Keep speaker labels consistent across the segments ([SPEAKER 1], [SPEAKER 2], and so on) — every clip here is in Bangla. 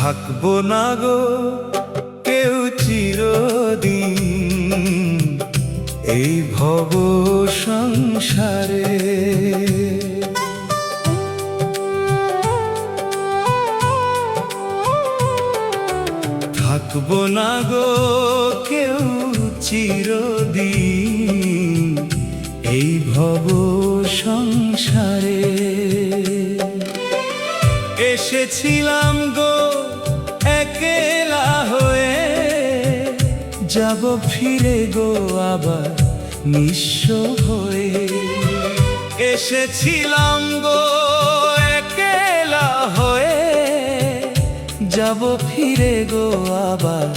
[SPEAKER 1] থাকবো না গো কেউ চিরদিন এই ভব সংসারে। থাকবো না গো কেউ চিরদিন এই ভব সংসারে। এসেছিলাম গো একলা হয়ে, যাব ফিরে গো আবার নিঃস্ব হয়ে। এসেছিলাম গো একলা হয়ে, যাব ফিরে গো আবার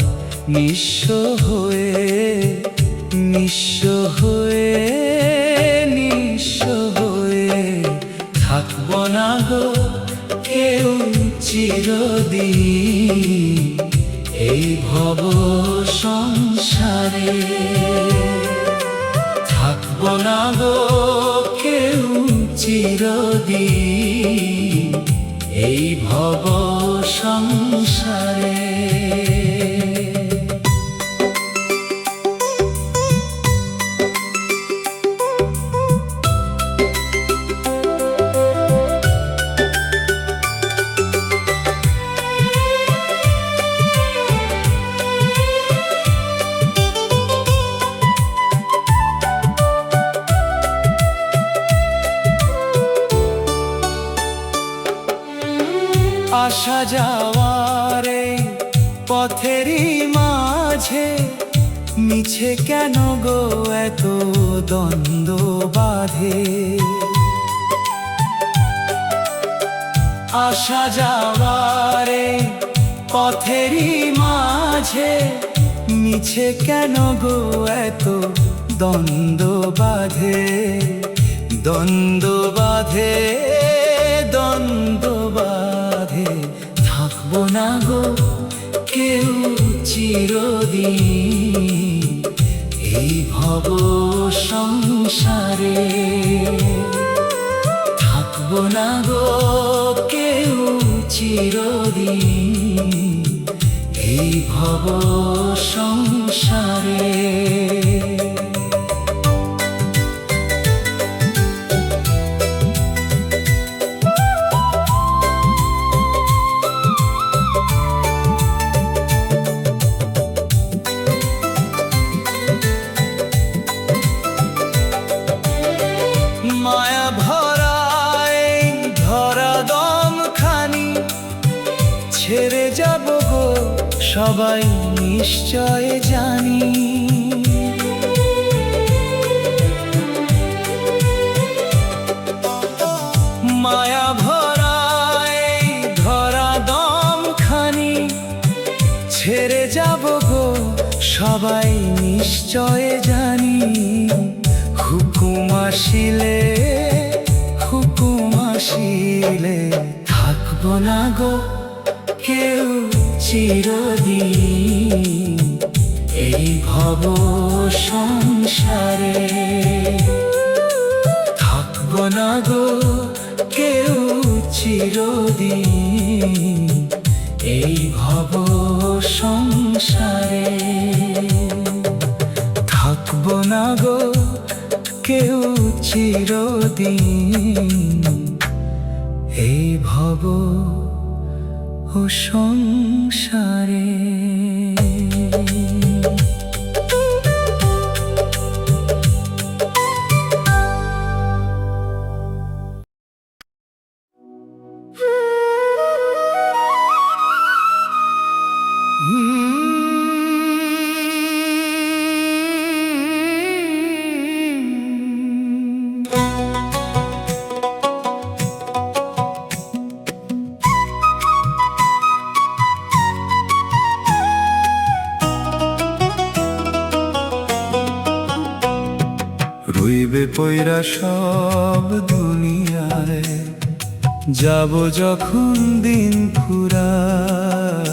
[SPEAKER 1] নিঃস্ব হয়ে। নিঃস্ব হয়ে, নিঃস্ব হয়ে থাকবো না গো কেউ চিরদিন এই ভব সংসারে। থাকবো না গো কেউ চিরদিন এই ভব সংসারে। আসা যাওয়ার এই পথেরই মাঝে মিছে কেন গো এত দ্বন্দ্ব বাঁধে। আসা যাওয়ার এই পথেরই মাঝে মিছে কেন গো এত দ্বন্দ্ব বাঁধে। দ্বন্দ্ব বাঁধে, দ্বন্দ্ব বাঁধে থাকবো না গো কেউ চিরদিন এই ভব সংসারে। থাকবো না গো কেউ চিরদিন এই ভব সংসারে। মায়া ভরা এই ধরা দম খানি ছেড়ে যাব গো সবাই নিশ্চয় জানি। মায়া ভরা এই ধরা দম খানি ছেড়ে যাব গো সবাই নিশ্চয় জানি। হুকুম আসিলে, হুকুম আসিলে থাকবো না গো কেউ চিরদিন এই ভব সংসারে। থাকবো না গো কেউ চিরদিন এই ভব সংসারে। থাকবো না গো কেউ চিরদিন এই ভব সংসারে। রইবে পয়রা সব দুনিয়ায়, যাব যখন দিন ফুরায়।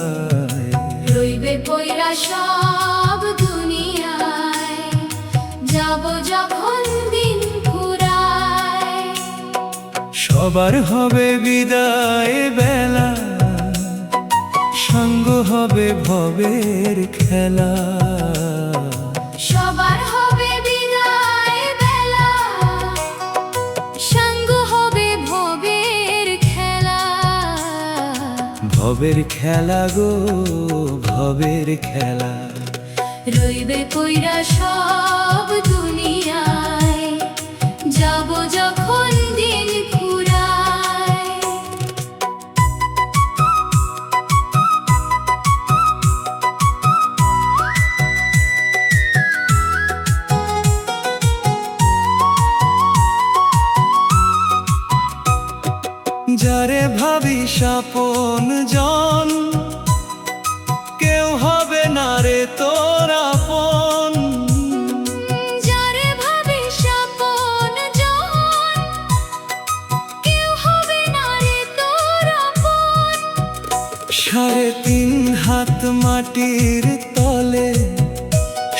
[SPEAKER 2] রইবে পয়রা সব দুনিয়ায়, যাব যখন দিন ফুরায়।
[SPEAKER 1] সবার হবে বিদায় বেলা, সঙ্গ হবে ভবের খেলা,
[SPEAKER 2] সবার হবে বিদায় বেলা, সঙ্গ হবে ভবের খেলা।
[SPEAKER 1] ভবের খেলা গো ভবের খেলা।
[SPEAKER 2] রইবে পইরা সব দুনিয়ায়, যাব যখন দিন ফুরায়।
[SPEAKER 1] যারে ভাবি আপন জন, কেউ হবে না রে তোর আপন।
[SPEAKER 2] যারে ভাবিস আপন জন, কেউ হবে না রে তোর আপন।
[SPEAKER 1] 3.5 হাত মাটির তলে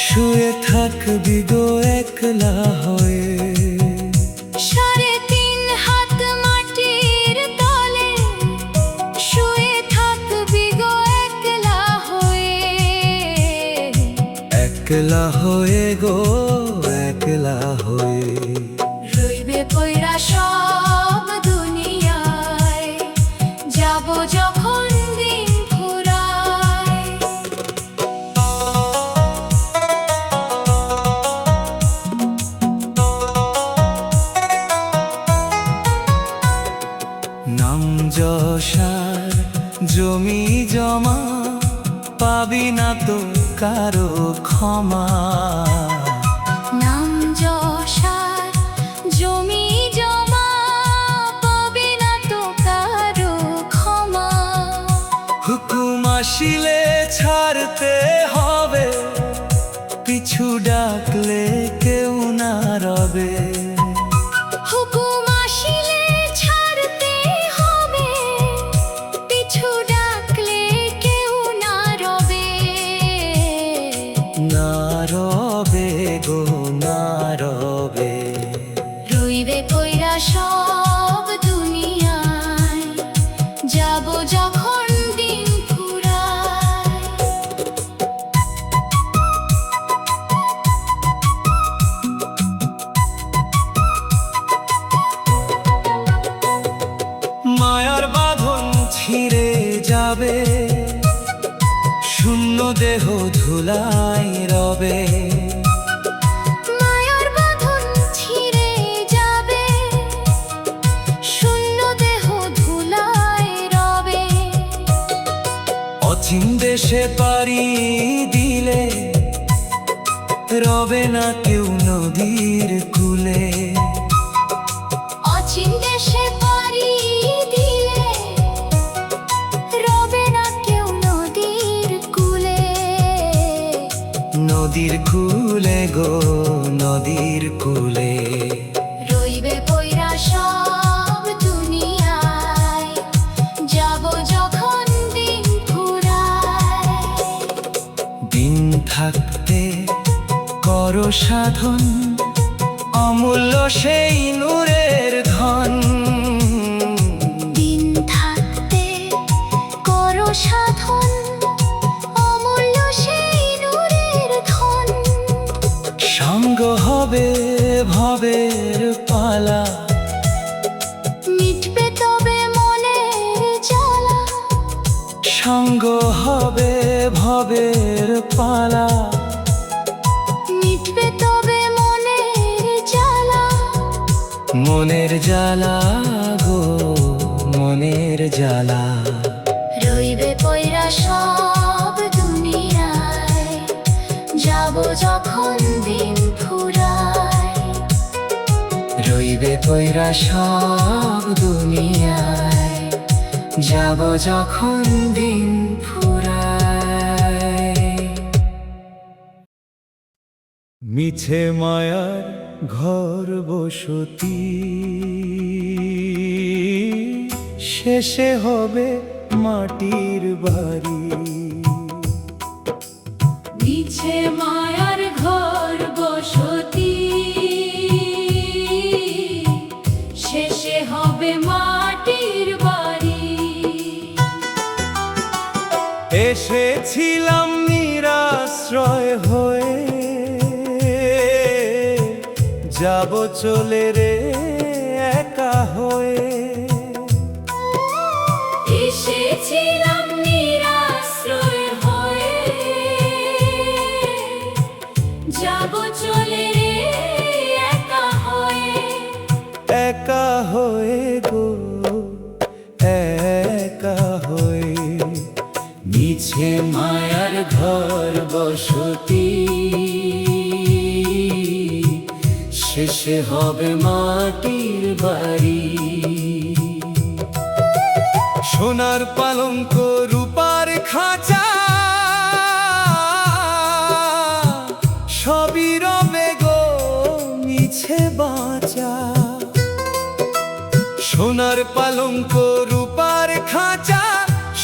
[SPEAKER 1] শুয়ে থাকবি গো একলা হয়ে।
[SPEAKER 2] 3.5 হাত মাটির তলে শুয়ে থাকবি গো একলা হয়ে।
[SPEAKER 1] একলা হয়ে গো একলা হয়ে।
[SPEAKER 2] রইবে পইরা সব দুনিয়ায়, যাব যখন দিন ফুরায়।
[SPEAKER 1] নাম যশার জমি জমা পাবি না তো কারো ক্ষমা।
[SPEAKER 2] নাম যশার জমি জমা পাবে না তো কারো ক্ষমা।
[SPEAKER 1] হুকুম আসিলে ছাড়তে হবে, পিছু ডাকলে কেউ না রবে।
[SPEAKER 2] হুকুম আসিলে ছাড়তে হবে, পিছু ডাকলে কেউ না রবে।
[SPEAKER 1] না রবে গো না রবে।
[SPEAKER 2] রইবে পইরা সব দুনিয়ায়, যাব যখন দিন ফুরায়।
[SPEAKER 1] মায়ার বাঁধন ছিঁড়ে যাবে, শূন্য দেহ ধুলাই রবে।
[SPEAKER 2] মায়ার বাঁধন ছিঁড়ে যাবে, শূন্য দেহ ধুলায় রবে।
[SPEAKER 1] অচিন দেশে পাড়ি দিলে রবে না কেউ নদীর কূলে।
[SPEAKER 2] অচিন দেশে পাড়ি দিলে রবে না কেউ নদীর কূলে।
[SPEAKER 1] নদীর কূলে গো নদীর কূলে।
[SPEAKER 2] রইবে পইরা সব দুনিয়ায়, যাব যখন দিন ফুরায়।
[SPEAKER 1] দিন থাকতে করো সাধন, অমূল্য সেই নূরের ধন।
[SPEAKER 2] দিন থাকতে করো সাধন, অমূল্য সেই নূরের ধন।
[SPEAKER 1] সঙ্গ হবে ভবের পালা,
[SPEAKER 2] মিটবে তবে মনের জ্বালা।
[SPEAKER 1] সঙ্গ হবে ভবের পালা।
[SPEAKER 2] মিটবে তবে মনের জ্বালা।
[SPEAKER 1] মনের জ্বালা গো মনের জ্বালা।
[SPEAKER 2] রইবে পইরা সব দুনিয়ায়, যাব যখন দিন ফুরায়।
[SPEAKER 1] রইবে পইরা সব দুনিয়ায়, যাব যখন দিন ফুরায়। মিছে মায়ার ঘর বসতি, শেষে হবে মাটির বাড়ি।
[SPEAKER 2] মিছে মায়ার ঘর বসতি, শেষে হবে মাটির বাড়ি।
[SPEAKER 1] এসেছিলাম নিরাশ্রয় হয়ে, যাব চলে রে একা হয়ে।
[SPEAKER 2] এসেছিলাম নিরাশ্রয় হয়ে, যাব চলে রে একা হয়ে।
[SPEAKER 1] একা হয়ে গো, একা হয়ে। মিছে মায়ার ঘর বসতি, শেষে হবে মাটির বাড়ি। সোনার পালঙ্ক রূপার খাঁচা, সবই রবে গো মিছে বাঁচা। সোনার পালঙ্ক রূপার খাঁচা,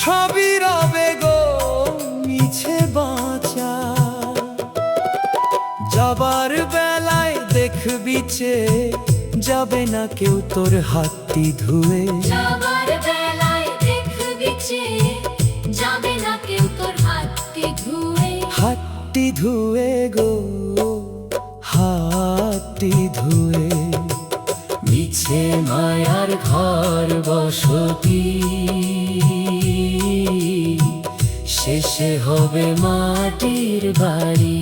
[SPEAKER 1] সবই রবে গো মিছে বাঁচা। যাবার বেলায় দেখবি চেয়ে, যাবে না কেউ তোর হাতটি ধুয়ে।
[SPEAKER 2] যাবার বেলায় দেখবি চেয়ে, যাবে না কেউ তোর হাতটি ধুয়ে।
[SPEAKER 1] হাতটি ধুয়ে গো, হাতটি ধুয়ে। মিছে মায়ার ঘর বসতি, শেষে হবে মাটির বাড়ি।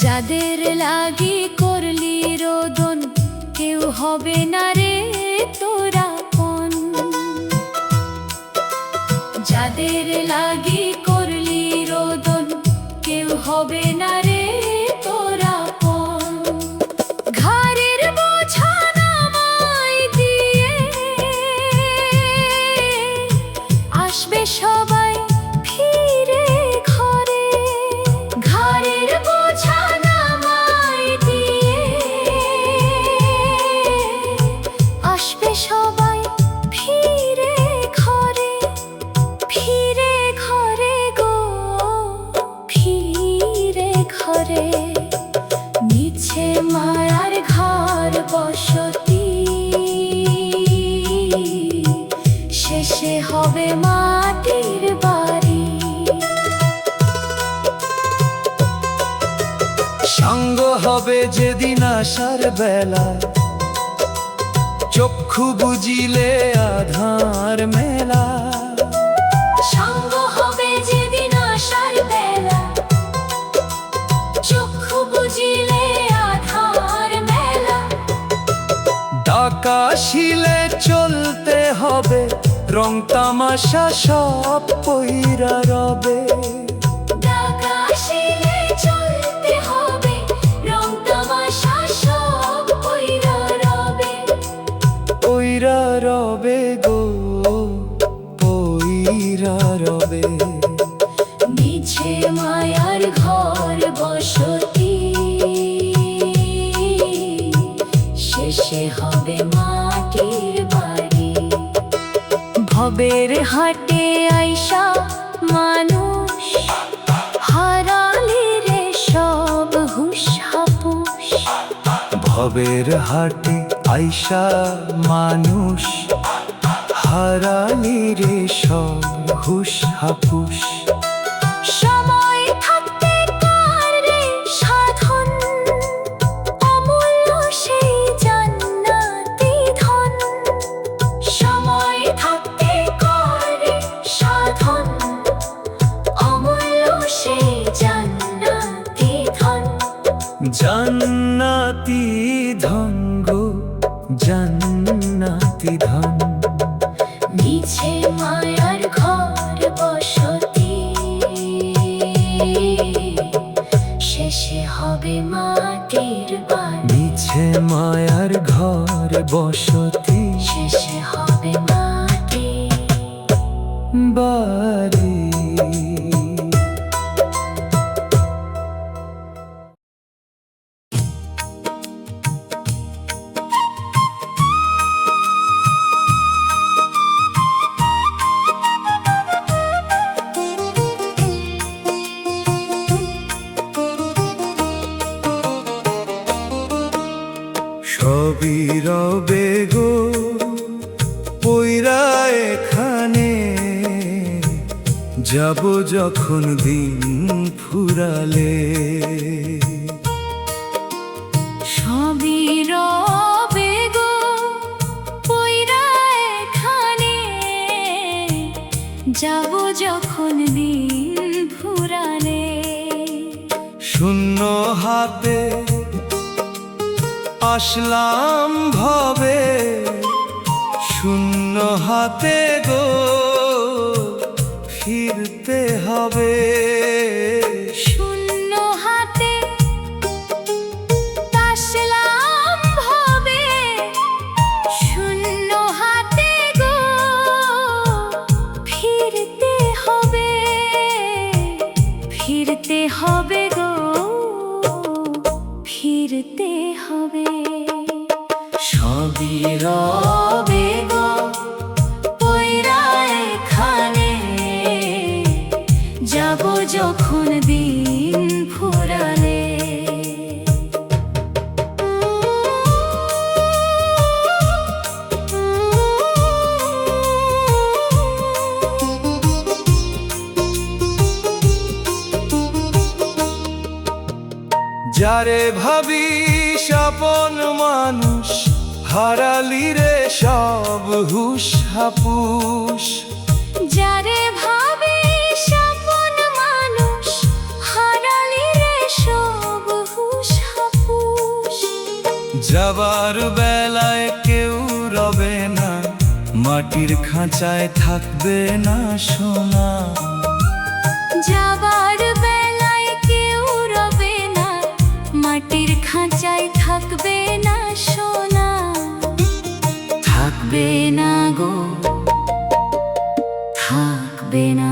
[SPEAKER 2] যাদের লাগি করলি রোদন, কেউ হবে না রে তোরা আপন। যাদের লাগি করলি রোদন, কেউ হবে না রে তোরা আপন। ঘাড়ের বোঝা নামাই দিয়ে, আসবে সবাই ফিরে ঘরে। ঘাড়ের বোঝা নামাই দিয়ে, আসবে সবাই ফিরে ঘরে। ফিরে ঘরে গো, ফিরে ঘরে। মিছে মায়ার ঘর বসতি, শেষে হবে মাটির বাড়ি।
[SPEAKER 1] সঙ্গ হবে যেদিন আসার বেলা, চক্ষু বুঝিলে আধার মেলা।
[SPEAKER 2] সঙ্গ হবে যেদিন আসার বেলা, চক্ষু বুঝিলে আধার মেলা।
[SPEAKER 1] ডাকা শিলে চলতে হবে, রং তামাশা সব পইরা রবে।
[SPEAKER 2] ডাকা শিলে চলতে হবে, রং তামাশা সব পইরা রবে।
[SPEAKER 1] পইরা রবে গো, পইরা রবে।
[SPEAKER 2] মিছে মায়ার ঘর বসতি, শেষে হবে মাটির বাড়ি। ভবের হাটে আইসা মানুষ, হারালি রে সব হুঁশ হাপুস।
[SPEAKER 1] ভবের হাটে আইসা মানুষ, হারালি রে সব হুশ হাপুস।
[SPEAKER 2] সময় থাকতে কার রে সাধন, অমূল্য সেই জান্নাতি ধন। সময় থাকতে কার রে সাধন, অমূল্য সেই জান্নাতি ধন।
[SPEAKER 1] জান্নাতি ধন গো, জান্নাতি ধন।
[SPEAKER 2] মিছে মায়ার ঘর বসতি, শেষে হবে মাটির বাড়ি।
[SPEAKER 1] মিছে মায়ার ঘর বসতি,
[SPEAKER 2] শেষে হবে মাটির
[SPEAKER 1] বাড়ি। সবই রবে গো পইরা এখানে, যাব যখন দিন ফুরালে।
[SPEAKER 2] সবই রবে গো পইরা এখানে, যাব যখন দিন ফুরালে।
[SPEAKER 1] শূন্য হাতে আসলাম ভবে, শূন্য হাতে গো ফিরতে হবে।
[SPEAKER 2] শূন্য হাতে আসলাম ভবে, শূন্য হাতে গো ফিরতে হবে, ফিরতে হবে গো ফিরতে হবে।
[SPEAKER 1] সবই
[SPEAKER 2] রবে গো পইরা এখানে, যাব যখন দিন ফুরালে।
[SPEAKER 1] যারে ভাবি আপন মানুষ, হারালি রে সব হুশ হাপুস।
[SPEAKER 2] যারে ভাবে আপন মানুষ, হারালি রে সব হুশ হাপুস।
[SPEAKER 1] যাবার বেলায় কেউ রবে না, মাটির খাঁচায় থাকবে না সোনা।
[SPEAKER 2] যাবার বেলায় কেউ রবে না, মাটির খাঁচায় থাকবে না সোনা। থাকবে না গো থাকবে না,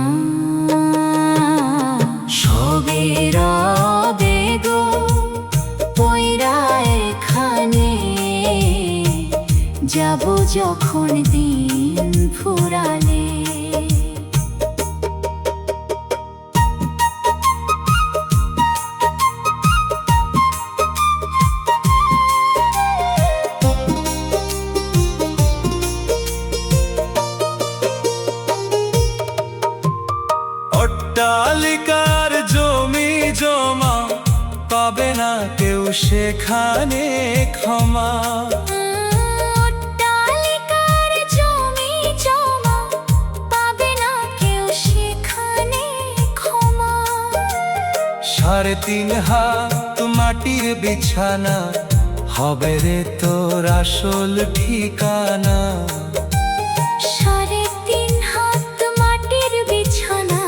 [SPEAKER 2] সবে রবে গো পইরা এখানে, যাব যখন দিন ফুরালে।
[SPEAKER 1] অট্টালিকার জমি জমা পাবে না কেউ সেখানে ক্ষমা।
[SPEAKER 2] অট্টালিকার জমি জমা পাবে না কেউ সেখানে ক্ষমা।
[SPEAKER 1] 3.5 হাত মাটির বিছানা হবে রে তোর আসল ঠিকানা।
[SPEAKER 2] 3.5 হাত মাটির বিছানা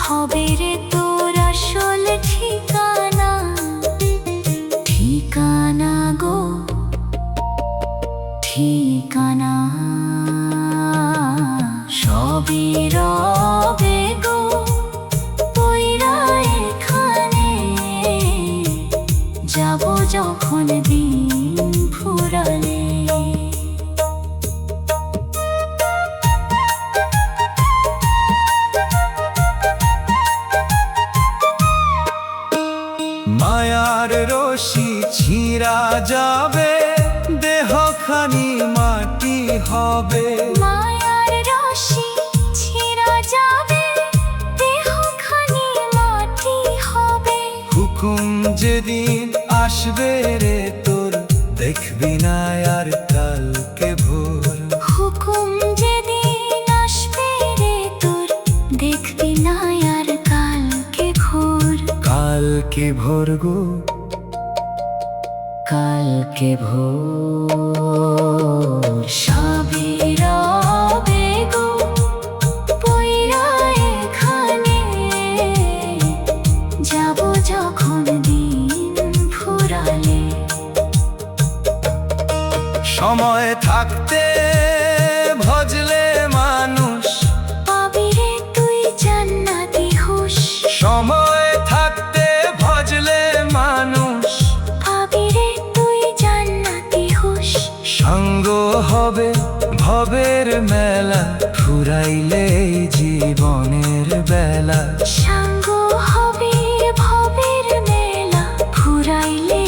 [SPEAKER 2] হবে রে তোর আসল ঠিকানা। ঠিকানা গো ঠিকানা, সবই রবে গো পইরা এখানে, যাব যখন দিন ফুরালে।
[SPEAKER 1] মায়ার রশি ছিঁড়া যাবে, দেহখানি মাটি হবে।
[SPEAKER 2] মায়ার রশি ছিঁড়া যাবে, দেহখানি মাটি হবে।
[SPEAKER 1] হুকুম যেদিন আসবে রে তোর, দেখবি না আর কালকে ভোর।
[SPEAKER 2] হুকুম যেদিন আসবে রে তোর, দেখবি না আর কালকে ভোর।
[SPEAKER 1] কালকে ভোর গো
[SPEAKER 2] কালকে ভোর, সবই রবে গো পইরা এখানে, যাব যখন দিন ফুরালে।
[SPEAKER 1] সময় থাকতে ভজলে মানুষ,
[SPEAKER 2] পাবি রে তুই জান্নাতি হুশ।
[SPEAKER 1] সময় থাকতে ভজলে মানুষ,
[SPEAKER 2] পাবি রে তুই জান্নাতি হুশ।
[SPEAKER 1] সঙ্গ হবে ভবের মেলা, ফুরাইলে এই জীবনের বেলা।
[SPEAKER 2] সাঙ্গ হবে ভবের মেলা, ফুরাইলে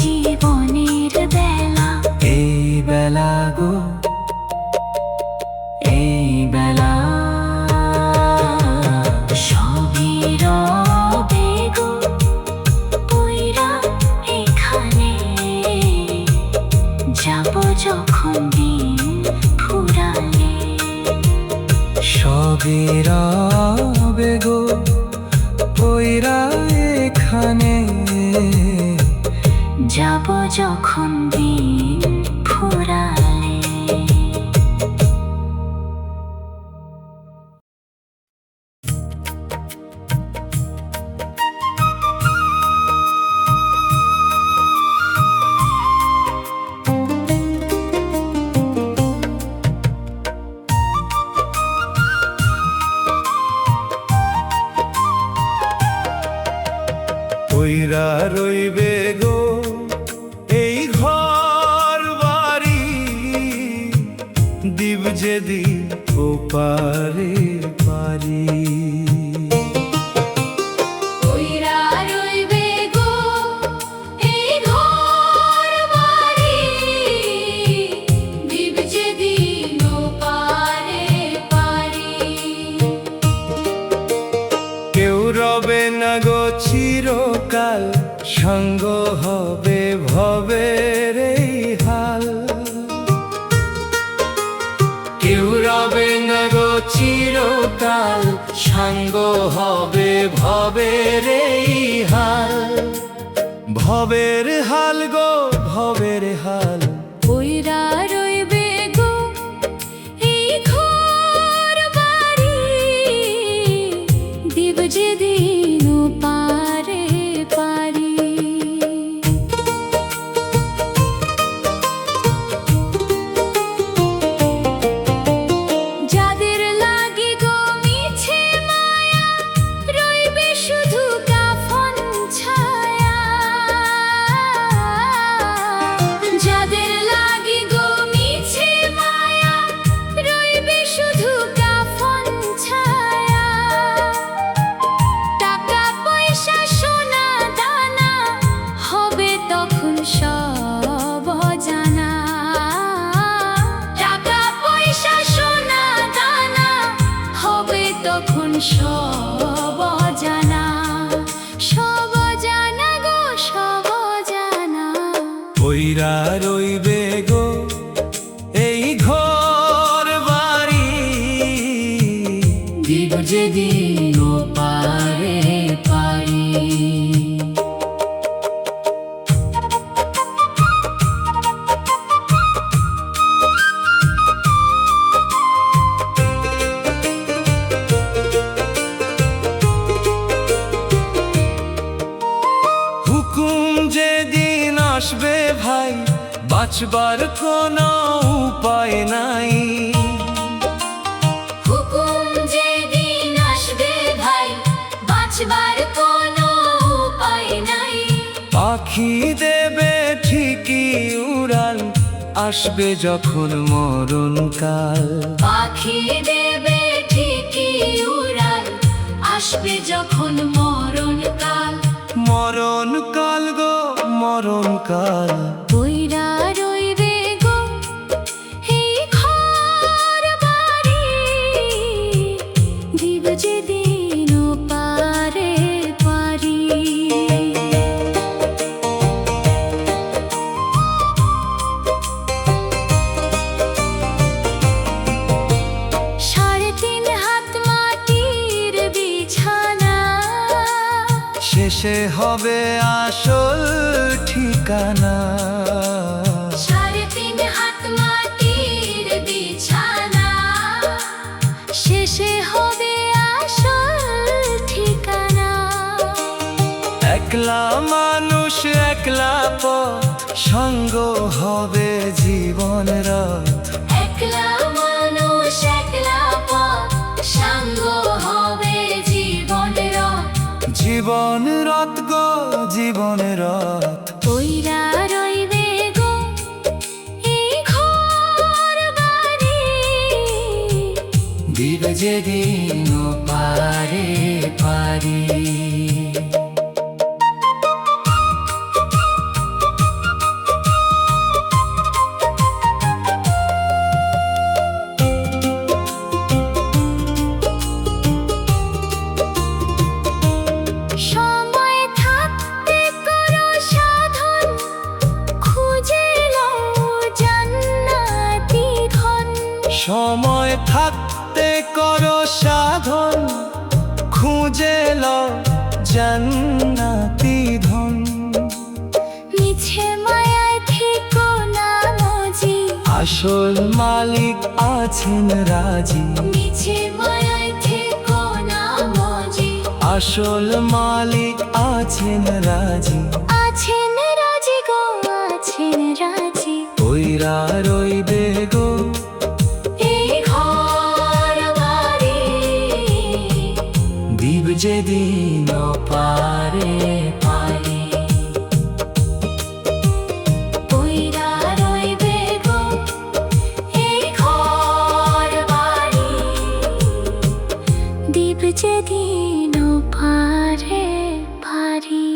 [SPEAKER 2] জীবনের বেলা।
[SPEAKER 1] এই বেলা গো এই বেলা,
[SPEAKER 3] যখন দিন ফুরালে,
[SPEAKER 1] সবই রবে গো পইরা এখানে,
[SPEAKER 3] যাব যখন দিন ফুরালে।
[SPEAKER 1] পইরা রইবে গো এই ঘর বাড়ি, দিব যেদিন ওপারে পারি।
[SPEAKER 2] পইরা রইবে গো এই ঘর বাড়ি, দিব যেদিন ওপারে পারি।
[SPEAKER 1] কেউ রবে না গো চিরকাল, সঙ্গ হবে ভবের এই হাল। কেউ রবে না গো চিরকাল, সঙ্গ হবে ভবের এই হাল। ভবের হাল গো ভবের হাল।
[SPEAKER 2] পইরা রইবে গো এই ঘর বাড়ি, দিব যেদিন ওপারে পারি। যাদের লাগি গো মিছে মায়া, রইবে শুধু কাফন ছায়া। যাদের লাগি গো মিছে মায়া, রইবে শুধু কাফন ছায়া। টাকা পয়সা সোনা দানা হবে তখন সব অজানা। টাকা পয়সা সোনা দানা হবে তখন সব অজানা। সব অজানা গো সব অজানা।
[SPEAKER 1] পইরা রইবে গো এই ঘর বাড়ি, দিব যেদিন ওপারে পারি। হুকুম যেদিন আসবে ভাই, বাঁচবার কোনো উপায় নাই।
[SPEAKER 2] হুকুম যেদিন আসবে ভাই, বাঁচবার কোনো উপায় নাই।
[SPEAKER 1] পাখি দেবে ঠিকই উড়াল, আসবে যখন মরণকাল।
[SPEAKER 2] পাখি দেবে ঠিকই উড়াল, আসবে যখন মরণকাল।
[SPEAKER 1] মরণকাল গো মরণকাল।
[SPEAKER 2] পইরা রইবে গো এই ঘর বাড়ি, দিব যেদিন ওপারে পারি। 3.5 হাত মাটির বিছানা,
[SPEAKER 1] শেষে হবে আসল ঠিকানা।
[SPEAKER 2] 3.5 হাত মাটির বিছানা, শেষে হবে আসল ঠিকানা।
[SPEAKER 1] একলা মানুষ একলা পথ, সঙ্গ হবে জীবন রথ।
[SPEAKER 2] একলা মানুষ একলা পথ, সঙ্গ হবে জীবন রথ।
[SPEAKER 1] জীবন রথ গো জীবন রথ।
[SPEAKER 2] পইরা রইবে গো এই ঘর বাড়ি,
[SPEAKER 1] দিব যেদিন ওপারে পারি।
[SPEAKER 2] সময় থাকতে করো সাধন, খুঁজে লও জান্নাত।
[SPEAKER 1] সময় থাকতে করো সাধন, খুঁজে লও জান্নাতি ধন।
[SPEAKER 3] মিছে মায়ায় থেকো না মজি,
[SPEAKER 1] আসল মালিক আছেন রাজি।
[SPEAKER 2] মিছে মায়ায় থেকো না মজি,
[SPEAKER 1] আসল মালিক আছেন রাজি।
[SPEAKER 3] আছেন রাজি গো, আছেন রাজি।
[SPEAKER 1] ওইরা রইবে গো
[SPEAKER 2] এই ঘর বাড়ি,
[SPEAKER 1] দিব যেদিন পারে পারে।
[SPEAKER 2] ওইরা রইবে গো এই ঘর বাড়ি,
[SPEAKER 3] দীপ যেদিন পারে পারি।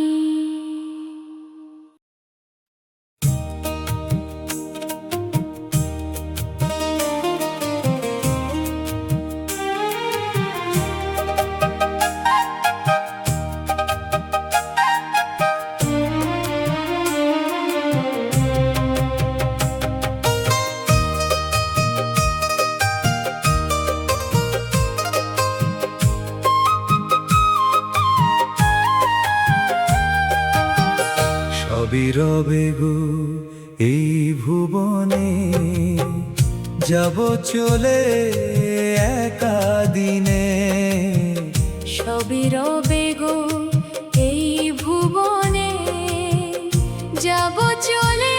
[SPEAKER 1] সবই রবে গো এই ভুবনে, যাব চলে একা দিনে।
[SPEAKER 2] সবই রবে গো এই ভুবনে, যাব চলে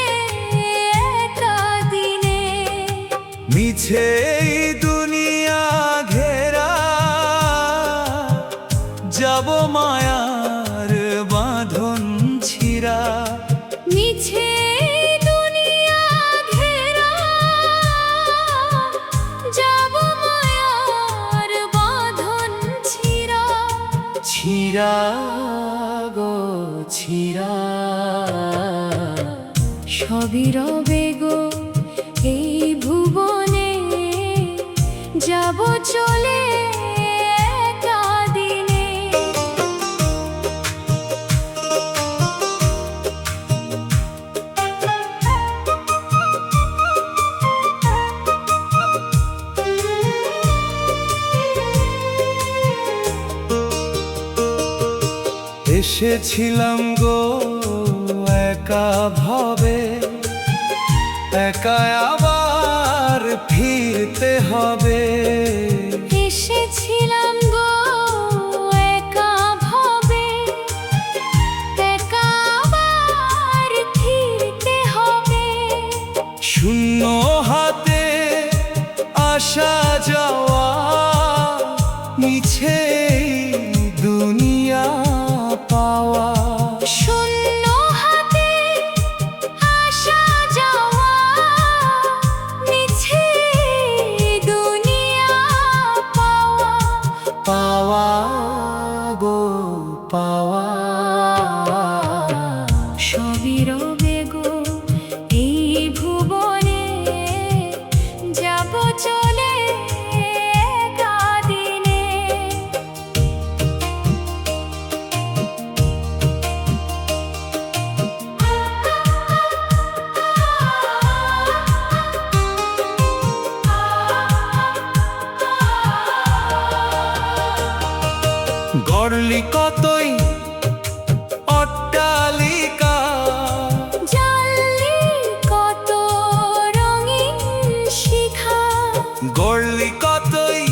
[SPEAKER 2] একা দিনে।
[SPEAKER 1] মিছে এই দুনিয়া ঘেরা, যাব মায়ার বাঁধন ছিঁড়া।
[SPEAKER 2] মিছে দুনিয়া ঘেরা, যাব মায়ার বাঁধন ছিঁড়া।
[SPEAKER 1] ছিঁড়া গো ছিঁড়া।
[SPEAKER 2] সবই রবে গো এই ভুবনে, যাব চলে একা দিনে।
[SPEAKER 1] এসেছিলাম গো একা ভাবে, একা আবার ফিরতে হবে।
[SPEAKER 2] এসেছিলাম গো একা ভাবে, একা আবার ফিরতে হবে।
[SPEAKER 1] শূন্য হাতে আসা যাওয়া, মিছে দুনিয়া পাওয়া।
[SPEAKER 2] শূন্য হাতে আসা যাওয়া, মিছে দুনিয়া পাওয়া।
[SPEAKER 1] পাওয়া গো পাওয়া।
[SPEAKER 2] সবই রবে গো এই ভুবনে, যাব চলে একা দিনে।
[SPEAKER 1] গড়লি কতই অট্টালিকা,
[SPEAKER 2] জানলি কত রঙিন শিখা।
[SPEAKER 1] গড়লি কতই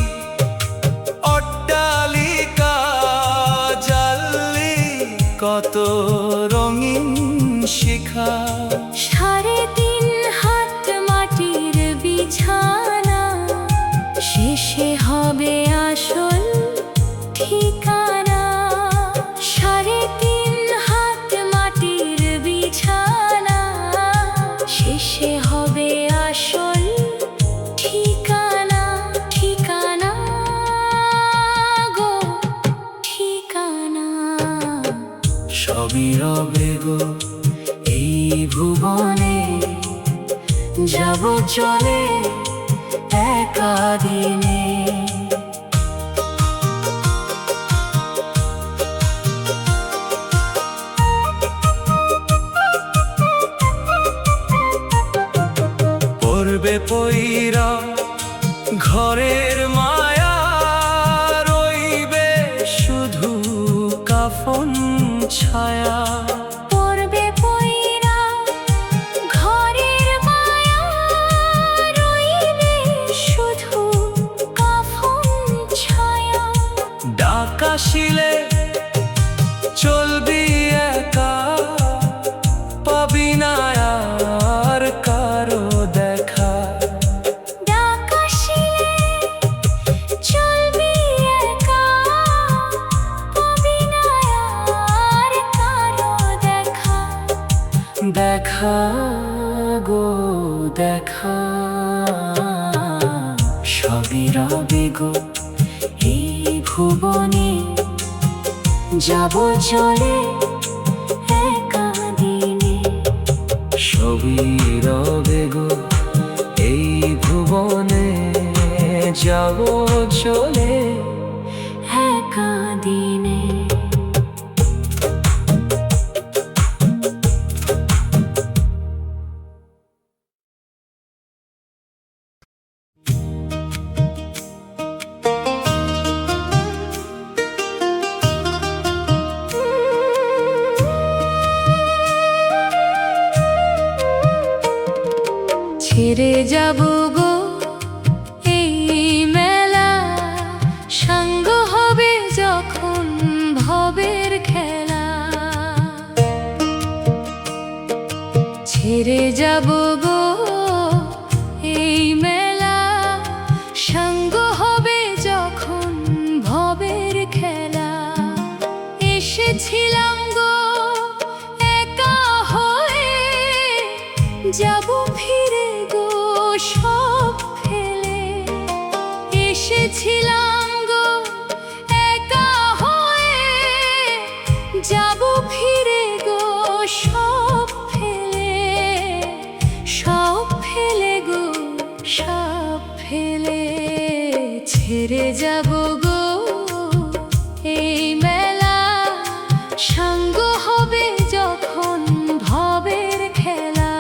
[SPEAKER 1] অট্টালিকা, জ্বাললি কত রঙিন শিখা।
[SPEAKER 2] 3.5 হাত মাটির বিছানা, শেষে হবে আসল ঠিকানা। 3.5 হাত মাটির বিছানা, শেষে হবে আসল ঠিকানা। ঠিকানা গো ঠিকানা।
[SPEAKER 1] সবই রবে গো এই ভুবনে, যাব চলে একা দিনে। পড়বে পইরা ঘরের মায়া রইবে শুধু কাফন ছায়া।
[SPEAKER 3] পড়বে পইরা ঘরের মায়া রইবে শুধু কাফন ছায়া।
[SPEAKER 1] ডাক আসিলে চলবি একা, পাবি না আর কারো দেখা।
[SPEAKER 3] ডাক আসিলে চলবি একা, পাবি না আর কারো দেখা।
[SPEAKER 1] দেখা গো দেখা, সবই রবে গো এই ভুবনে। যাব চলে একা দিনে, সবই রবে গো এই ভুবনে। যাব চলে
[SPEAKER 3] একা দিনে। ছেড়ে যাব গো এই মেলা, সঙ্গ হবে যখন ভবের খেলা। ছেড়ে যাব গো এই মেলা, সঙ্গ হবে যখন ভবের খেলা। এসেছিলাম গো একা হয়ে, যাব ফিরে গো সব ফেলে। এসেছিলাম গো একা হয়ে, যাব ফিরে গো সব ফেলে। সব ফেলে গো সব ফেলে। ছেড়ে যাব গো এই মেলা, সঙ্গ হবে যখন ভবের খেলা।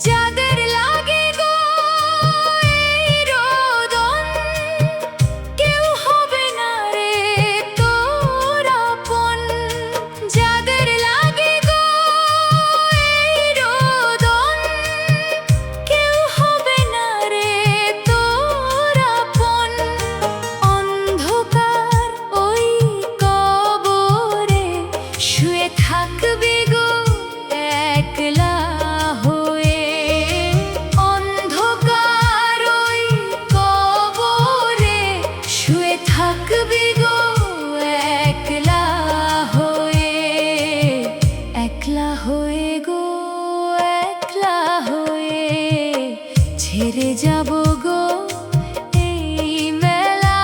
[SPEAKER 3] যাদের লাগে গো এই রোদন, কেউ হবে না রে তোর আপন। যাদের লাগে গো এই রোদন, কেউ হবে না রে তোর আপন। অন্ধকার ওই কবরে শুয়ে থাকবি গো একলা হয়ে। অন্ধকার ওই কবরে শুয়ে থাকবি গো একলা হয়ে। একলা হয়ে গো একলা হয়ে। ছেড়ে যাব গো এই মেলা,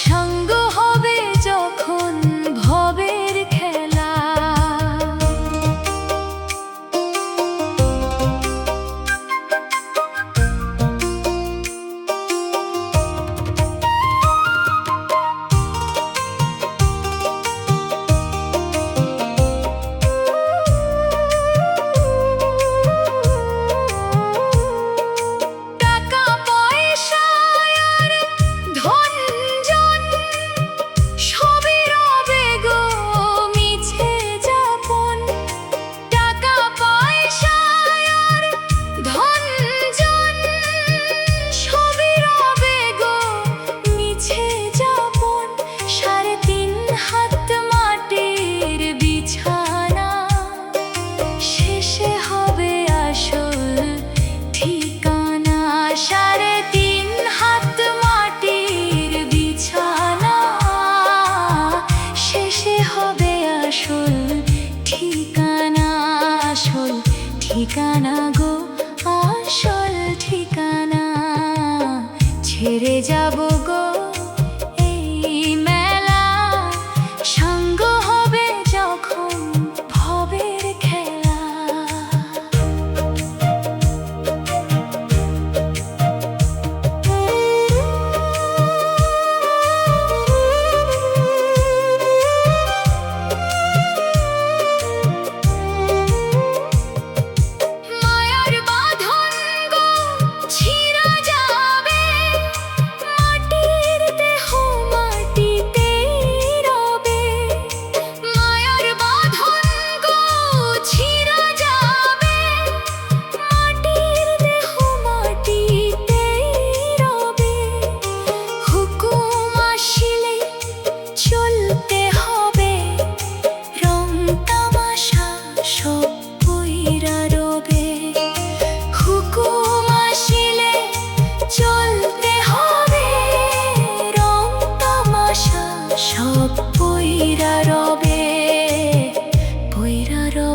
[SPEAKER 3] সঙ্গ হবে যখন ভবের খেলা। টাকা পয়সা আর ধন জন, সবই রবে গো মিছে যাপন। টাকা পয়সা আর ধন জন, সবই রবে গো মিছে যাপন। 3.5 হাত মাটির বিছানা, শেষে হবে আসল ঠিকানা। 3.5 হাত মাটির বিছানা, শেষে হবে আসল ঠিকানা। আসল ঠিকানা গো আসল ঠিকানা। ছেড়ে যাব গো এই মেলা, সঙ্গ হবে যখন ভবের খেলা।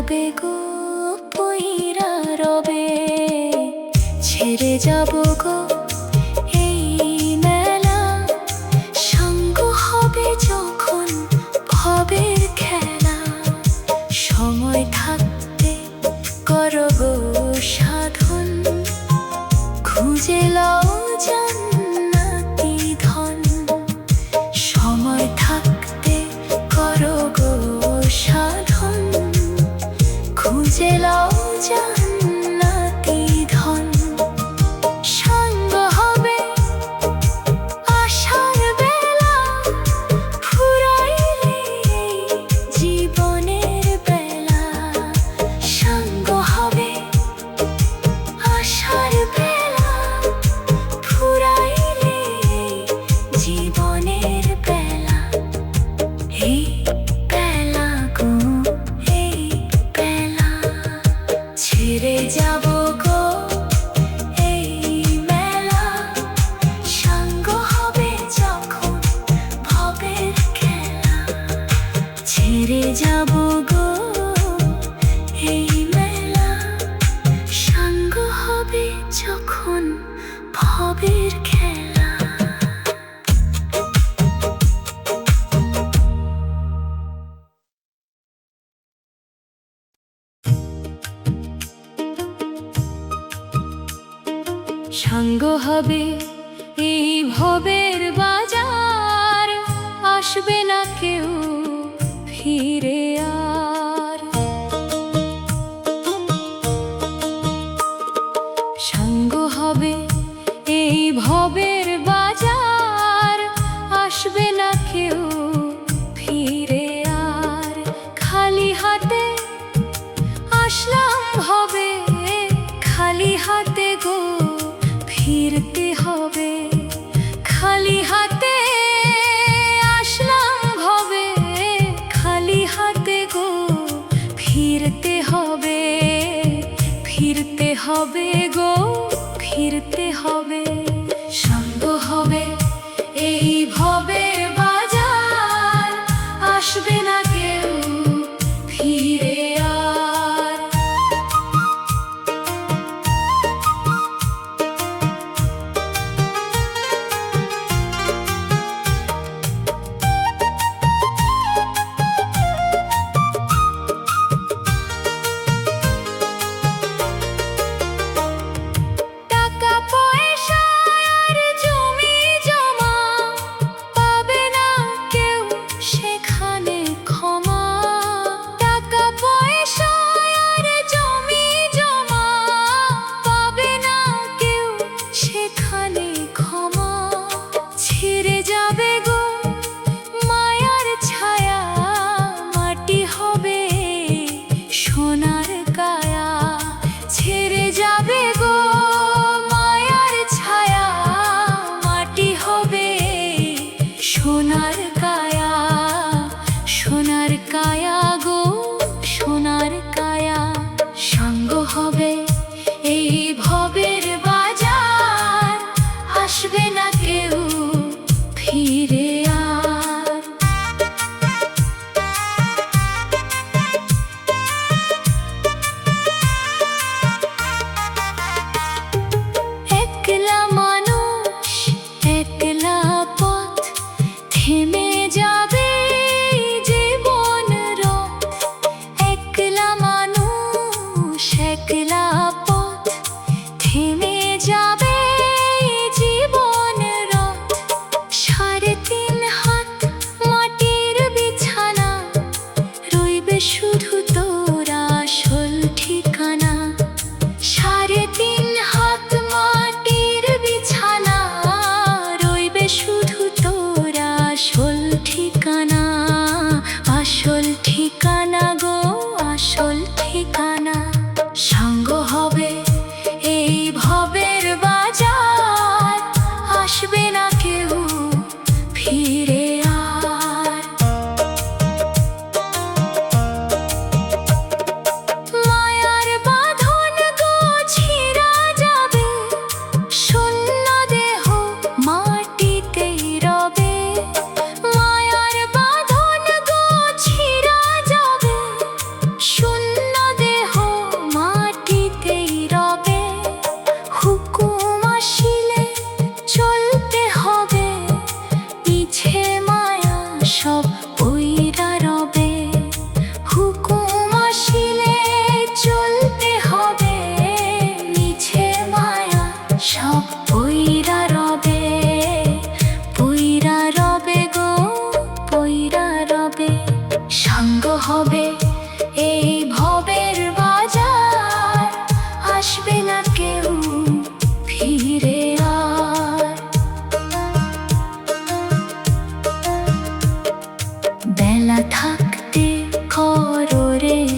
[SPEAKER 3] রবে গো পইরা রবে, ছেড়ে যাব গো এই মেলা। সঙ্গ হবে যখন ভবের খেলা, সময় থাকতে করো গো সাধন, খুঁজে লও জান্নাতি ধন। সময় থাকতে করো গো সাধন, খুঁজে লও জান্নাতি ধন। সঙ্গ হবে আশার বেলা, ফুরাইলে জীবনের বেলা। সঙ্গ হবে আশার বেলা, ফুরাইলে জীবনের বেলা। এই বেলা গো এই বেলা, ছেড়ে যাব গো এই মেলা। সঙ্গ হবে যখন ভবের খেলা, ছেড়ে যাব গো এই মেলা। সঙ্গ হবে যখন ভবের খেলা। সঙ্গ হবে এই ভবের বাজার, আসবে না কেউ ফিরে আর। সঙ্গ হবে এই ভবের বাজার, আসবে না কেউ ফিরে আর। খালি হাতে আসলাম ভবে, খালি হাতে গো ফিরতে হবে। খালি হাতে আসলাম ভবে, খালি হাতে গো ফিরতে হবে। ফিরতে হবে গো ফিরতে হবে। সঙ্গ হবে এই ভবের বাজার, আসবে না কেউ ফিরে আর। টাকা পয়সা আর জমি জমা পাবে না কেউ সেখানে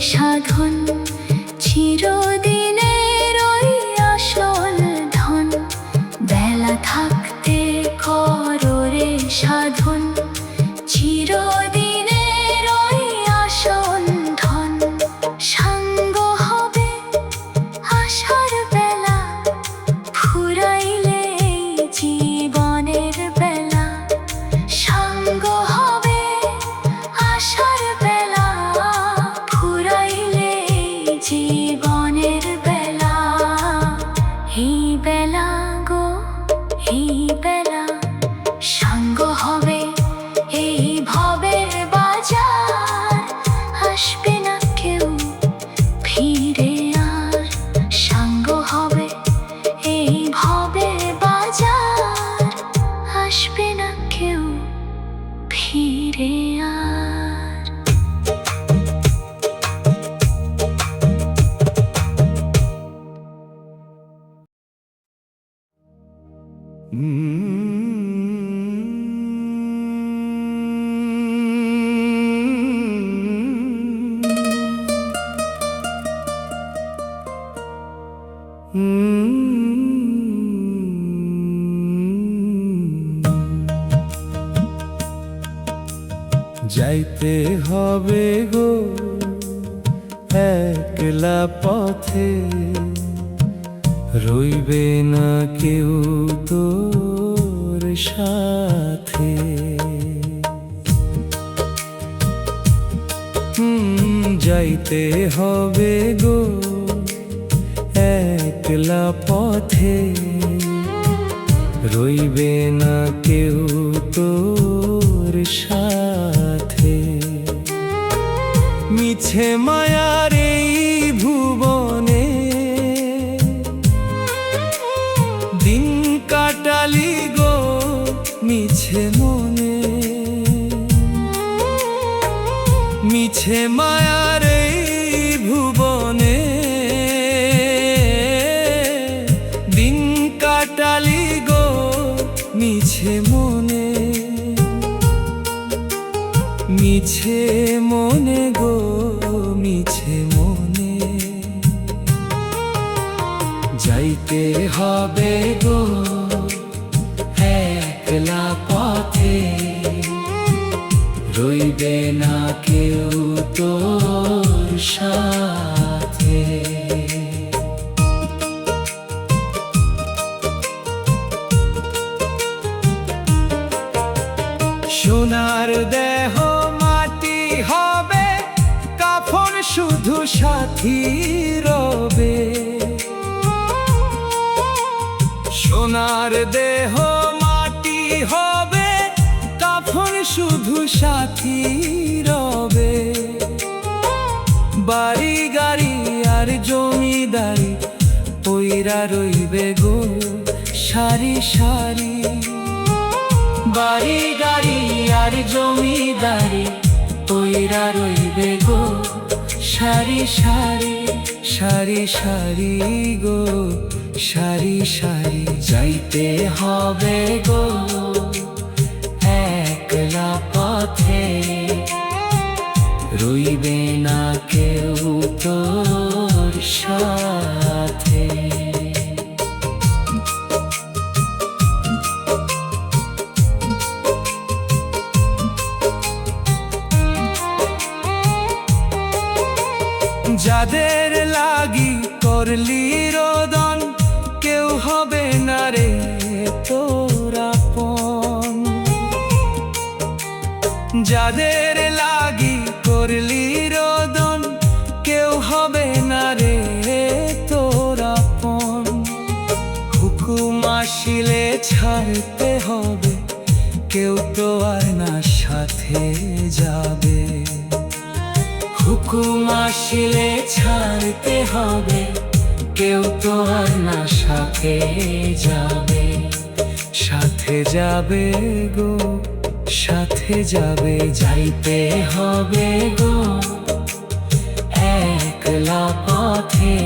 [SPEAKER 3] সাধন চিরদিনের ওই আসল ধন বেলা থাকতে করো রে সাধন চিরদিনের ওই আসল ধন সাঙ্গ হবে আশার বেলা ফুরাইলে এই জীবনের বেলা সাঙ্গ হবে আশার বেলা ফুরাইলে এই জীবনের বেলা এই বেলা গো এই বেলা সাঙ্গ হবে এই ভবের বাজার আসবে না কেউ ফিরে আর সাঙ্গ হবে এই ভবের বাজার আসবে না কেউ ফিরে আর
[SPEAKER 1] যাইতে হবে গো একলা পথে, রইবে না কেউ তোর সাথে। যাইতে হবে গো একলা পথে, রইবে না কেউ তোর সাথে। মিছে মায়ার এই ভুবনে দিন কাটালি গো মিছে মনে, মিছে মায়ার এই ভুবনে দিন কাটালি গো মিছে মনে, মিছে মনে গো মিছে মনে। যাইতে হবে গো একলা পথে, রইবে না কেউ তোর সাথে। সোনার দেহ মাটি হবে, কাফন শুধু সাথী রবে। সোনার দেহ মাটি হবে, কাফন শুধু সাথী রবে। বাড়ি গাড়ি আর জমিদারি পইরা রইবে গো সারি সারি। বাড়ি গাড়ি আর জমিদারি পইরা রইবে গো সারি সারি, সারি সারি গো সারি সারি। যাইতে হবে গো একলা পথে, রইবে না কেউ তোর সাথে। যাদের লাগি করলি রোদন, কেউ হবে না রে তোর আপন। যাদের লাগি করলি রোদন, কেউ হবে না রে তোর আপন। হুকুম আসিলে ছাড়তে হবে, কেউ তো আর না সাথে যাবে। হুকুম আসিলে ছাড়তে হবে, কেউ তো আর না সাথে যাবে। সাথে যাবে গো সাথে যাবে। যাইতে হবে গো একলা পথে,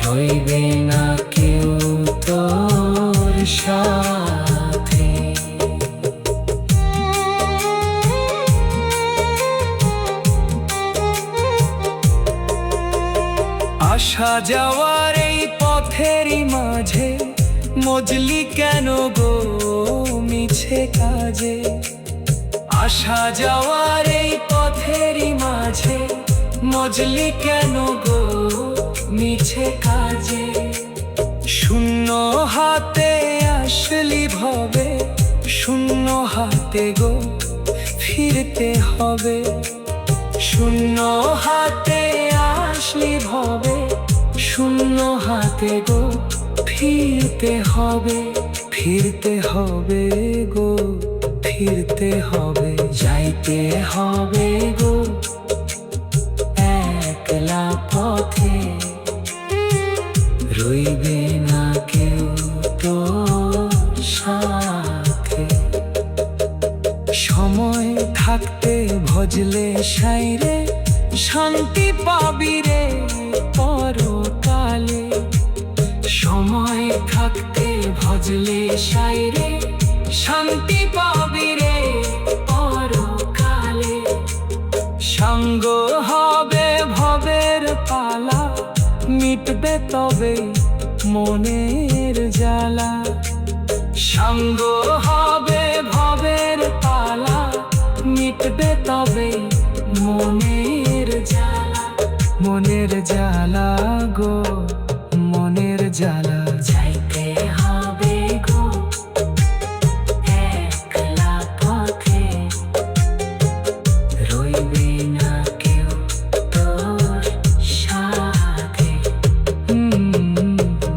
[SPEAKER 1] রইবে না কেউ তোর সাথে। আসা যাওয়ার এই পথেরই মাঝে মজলি কেন গো মিছে কাজে? আসা যাওয়ার এই পথেরই মাঝে মজলি কেন গো মিছে কাজে? শূন্য হাতে আসলি ভবে, শূন্য হাতে গো ফিরতে হবে। শূন্য হাতে আসলি ভবে, শূন্য হাতে গো ফিরতে হবে। ফিরতে হবে গো, ফিরতে হবে, যাইতে হবে গো একলা পথে। রইবে না কেউ তোর সাথে। সময় থাকতে ভজলে সাইরে শান্তি পাবি রে পরকালে। সময় থাকতে ভজলে সাইরে শান্তি পাবি রে পরকালে। সঙ্গ হবে ভবের পালা, মিটবে তবে মনের জ্বালা। সঙ্গ হবে ভবের পালা, মিটবে তবে মনের জ্বালা। মনের জ্বালা গো, মনের জ্বালা। যাইতে হবে গো একলা পথে। রইবে না কেউ তোর সাথে।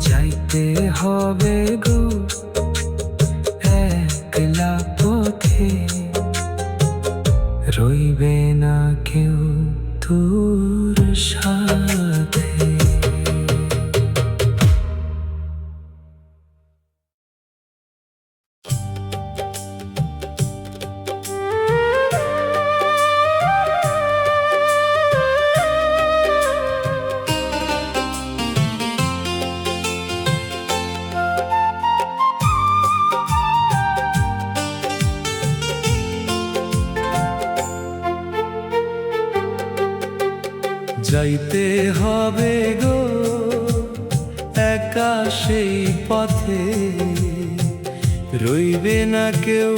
[SPEAKER 1] যাইতে হবে গো একলা পথে। রইবে না কেউ তোর সাথে। যাইতে হবে গো একা সেই পথে। রইবে না কেউ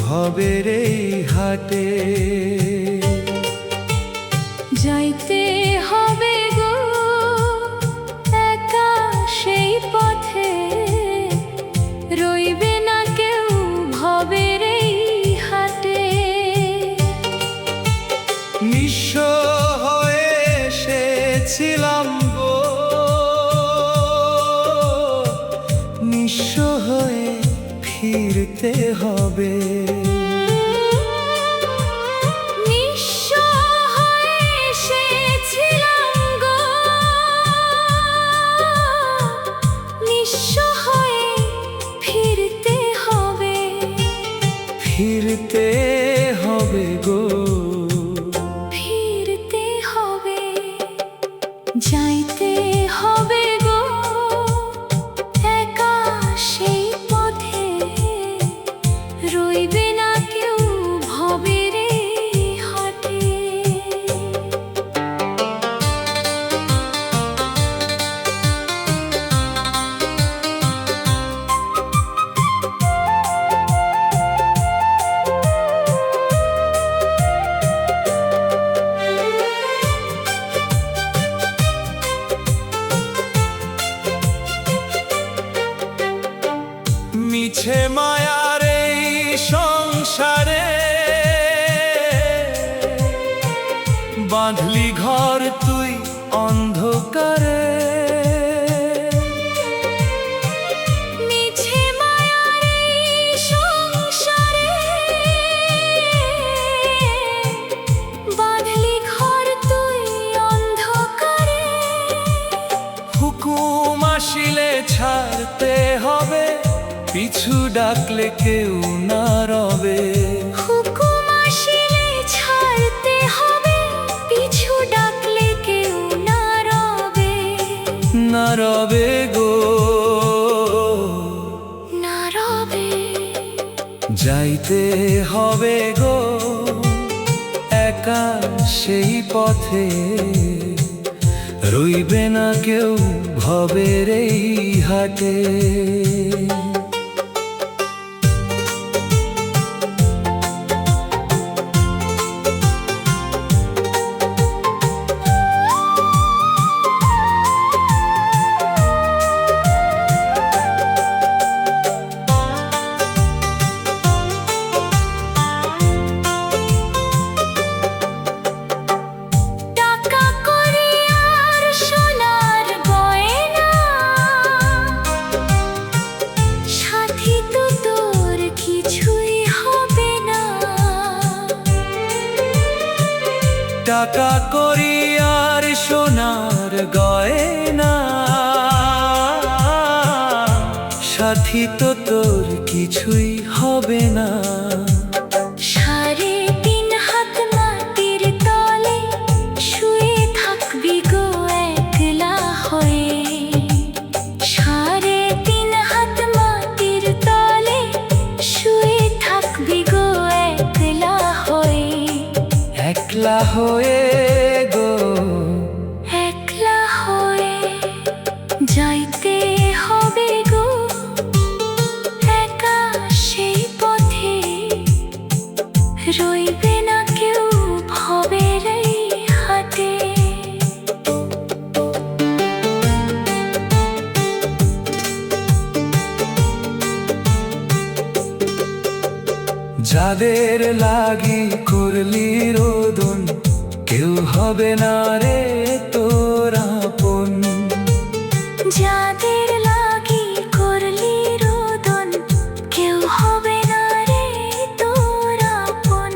[SPEAKER 1] ভবের এই হাটে।
[SPEAKER 3] যাইতে হবে গো একা সেই পথে। রইবে না কেউ ভবের এই হাটে।
[SPEAKER 1] নিঃস্ব হয়ে এসেছিলাম গো, নিঃস্ব হয়ে ফিরতে হবে।
[SPEAKER 3] নিঃস্ব হয়ে এসেছিলাম গো, নিঃস্ব হয়ে ফিরতে হবে।
[SPEAKER 1] ফিরতে হবে গো,
[SPEAKER 3] ফিরতে হবে। যাইতে হবে গো একা সেই পথে। রইবে না কেউ ভবের এই হাটে।
[SPEAKER 1] মিছে মায়ার এই সংসারে বাঁধলি ঘর তুই অন্ধকারে।
[SPEAKER 3] মিছে মায়ার এই সংসারে বাঁধলি ঘর তুই অন্ধকারে।
[SPEAKER 1] হুকুম আসিলে ছাড়তে হবে, পিছু ডাকলে কেউ না রবে।
[SPEAKER 3] হুকুম আসিলে ছাড়তে হবে, পিছু ডাকলে কেউ না রবে।
[SPEAKER 1] না রবে গো,
[SPEAKER 3] না রবে।
[SPEAKER 1] যাইতে হবে গো একা সেই পথে। রইবে না কেউ ভবের এই হাটে।
[SPEAKER 3] টাকা কড়ি আর সোনার গয়না, সাথী তো তোর কিছুই হবে না।
[SPEAKER 1] টাকা করি আর সোনার গয়না, সাথী তো তোর কিছুই হবে না।
[SPEAKER 3] 3.5 হাত মাটির তলে শুয়ে থাকবি গো একলা হয়ে। 3.5 হাত মাটির তলে শুয়ে থাকবি গো একলা হয়ে।
[SPEAKER 1] একলা হয়ে গো,
[SPEAKER 3] একলা হয়ে যাইতে হবে গো একা সেই পথে। রইবে না কেউ ভবের এই হাটে।
[SPEAKER 1] যাদের লাগি করলি রোদন, কেউ হবে না রে তোর আপন।
[SPEAKER 3] যাদের লাগি করলি রোদন, কেউ হবে না রে তোর আপন।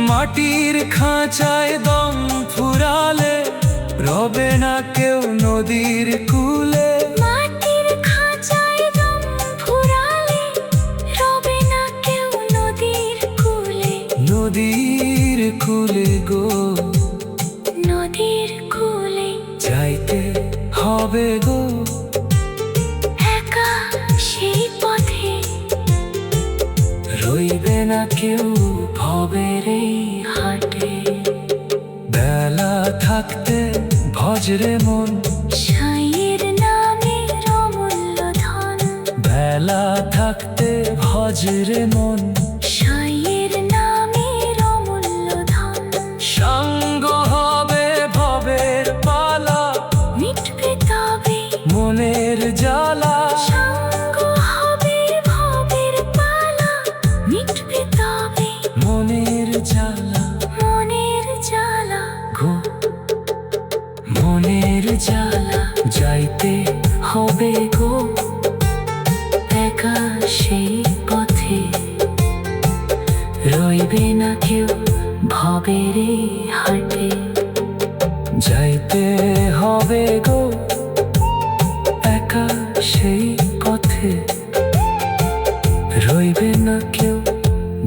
[SPEAKER 1] মাটির খাঁচায় দম ফুরালে রবে না কেউ নদীর কূলে।
[SPEAKER 3] মাটির খাঁচায় দম ফুরালে রবে না কেউ নদীর কূলে।
[SPEAKER 1] নদীর কূলে গো,
[SPEAKER 3] নদীর কূলে
[SPEAKER 1] যাইতে হবে গো
[SPEAKER 3] একা সেই পথে।
[SPEAKER 1] রইবে না কেউ ভবের এই হাটে। বেলা থাকতে ভজরে মন,
[SPEAKER 3] সাইয়ের নামের অমূল্য ধন।
[SPEAKER 1] বেলা থাকতে ভজরে মন,
[SPEAKER 3] সাইয়ের নামের অমূল্য ধন।
[SPEAKER 1] সঙ্গ হবে ভবের পালা,
[SPEAKER 3] মিটবে তবে
[SPEAKER 1] মনের জ্বালা।
[SPEAKER 3] সঙ্গ হবে ভবের পালা, মিটবে তবে
[SPEAKER 1] মনের জ্বালা
[SPEAKER 3] মনের জ্বালা
[SPEAKER 1] গো, মনের জ্বালা। যাইতে হবে গো একা সেই পথে। রইবে না কেউ ভবের এই হাটে। যাইতে হবে গো একা সেই পথে। রইবে না কেউ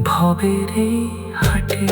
[SPEAKER 1] ভবের এই হাটে।